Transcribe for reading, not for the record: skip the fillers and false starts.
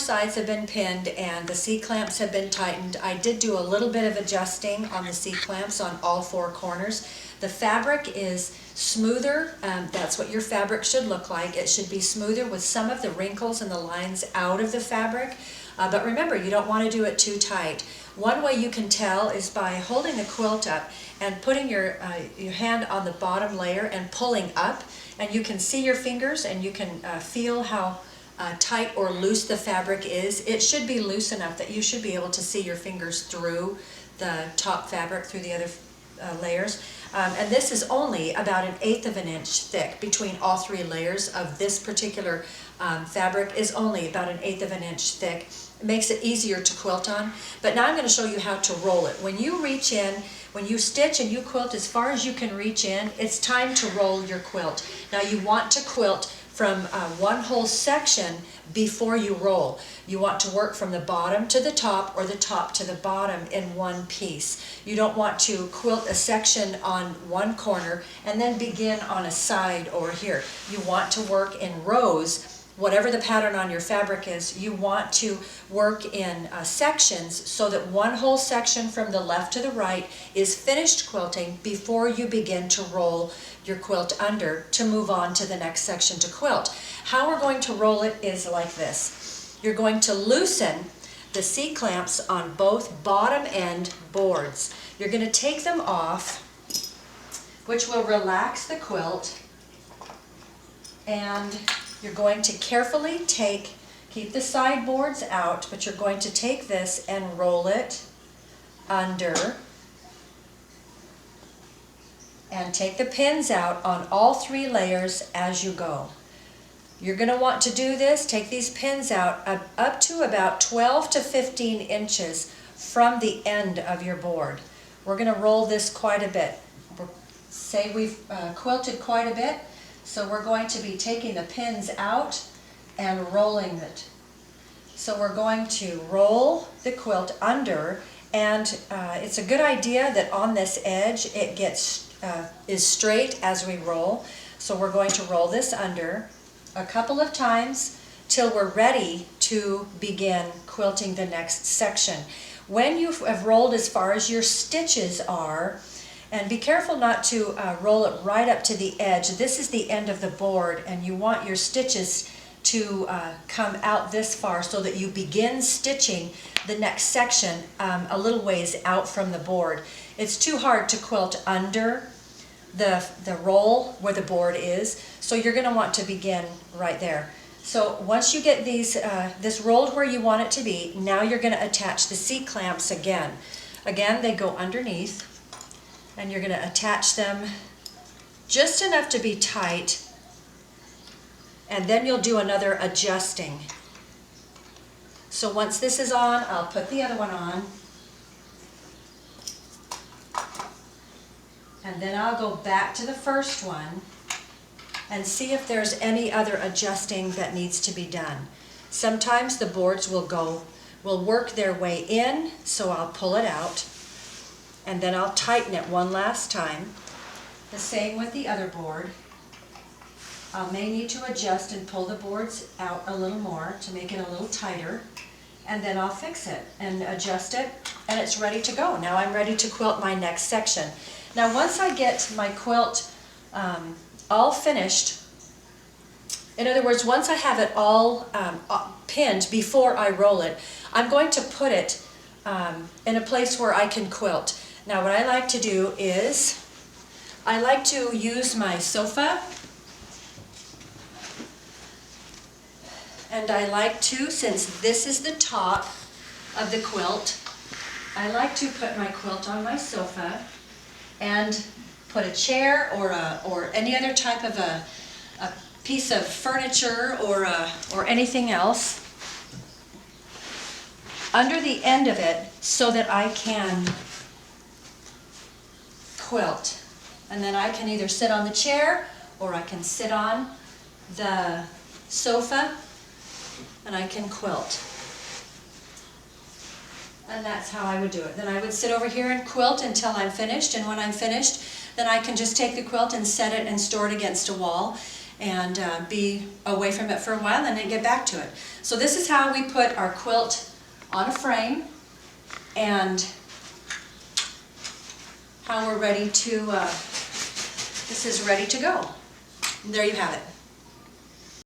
sides have been pinned and the C-clamps have been tightened. I did do a little bit of adjusting on the C-clamps on all four corners. The fabric is smoother. That's what your fabric should look like. It should be smoother with some of the wrinkles and the lines out of the fabric. But remember, you don't want to do it too tight. One way you can tell is by holding the quilt up and putting your hand on the bottom layer and pulling up, and you can see your fingers and you can feel how tight or loose the fabric is. It should be loose enough that you should be able to see your fingers through the top fabric, through the other layers. And this is only about 1/8 of an inch thick. Between all three layers of this particular fabric is only about 1/8 of an inch thick. It makes it easier to quilt on. But now I'm going to show you how to roll it. When you reach in, when you stitch and you quilt as far as you can reach in, it's time to roll your quilt. Now you want to quilt from one whole section before you roll. You want to work from the bottom to the top or the top to the bottom in one piece. You don't want to quilt a section on one corner and then begin on a side over here. You want to work in rows. Whatever the pattern on your fabric is, you want to work in sections so that one whole section from the left to the right is finished quilting before you begin to roll your quilt under to move on to the next section to quilt. How we're going to roll it is like this. You're going to loosen the C-clamps on both bottom end boards. You're going to take them off, which will relax the quilt, and you're going to carefully keep the side boards out, but you're going to take this and roll it under and take the pins out on all three layers as you go. You're going to want to do this, take these pins out up to about 12 to 15 inches from the end of your board. We're going to roll this quite a bit. Say we've quilted quite a bit. So we're going to be taking the pins out and rolling it. So we're going to roll the quilt under, and it's a good idea that on this edge it is straight as we roll. So we're going to roll this under a couple of times till we're ready to begin quilting the next section. When you have rolled as far as your stitches are, and be careful not to roll it right up to the edge. This is the end of the board, and you want your stitches to come out this far so that you begin stitching the next section a little ways out from the board. It's too hard to quilt under the roll where the board is, so you're going to want to begin right there. So once you get this rolled where you want it to be, now you're going to attach the C-clamps again. Again, they go underneath, and you're going to attach them just enough to be tight, and then you'll do another adjusting. So once this is on, I'll put the other one on, and then I'll go back to the first one and see if there's any other adjusting that needs to be done. Sometimes the boards will work their way in, so I'll pull it out, and then I'll tighten it one last time. The same with the other board. I may need to adjust and pull the boards out a little more to make it a little tighter, and then I'll fix it and adjust it, and it's ready to go. Now I'm ready to quilt my next section. Now once I get my quilt all finished, in other words, once I have it all pinned before I roll it, I'm going to put it in a place where I can quilt. Now what I like to do is, I like to use my sofa, and I like to, since this is the top of the quilt, I like to put my quilt on my sofa and put a chair or any other type of a piece of furniture or anything else under the end of it so that I can quilt. And then I can either sit on the chair or I can sit on the sofa and I can quilt. And that's how I would do it. Then I would sit over here and quilt until I'm finished, and when I'm finished, then I can just take the quilt and set it and store it against a wall. and be away from it for a while and then get back to it. So this is how we put our quilt on a frame, and how we're ready to, this is ready to go. And there you have it.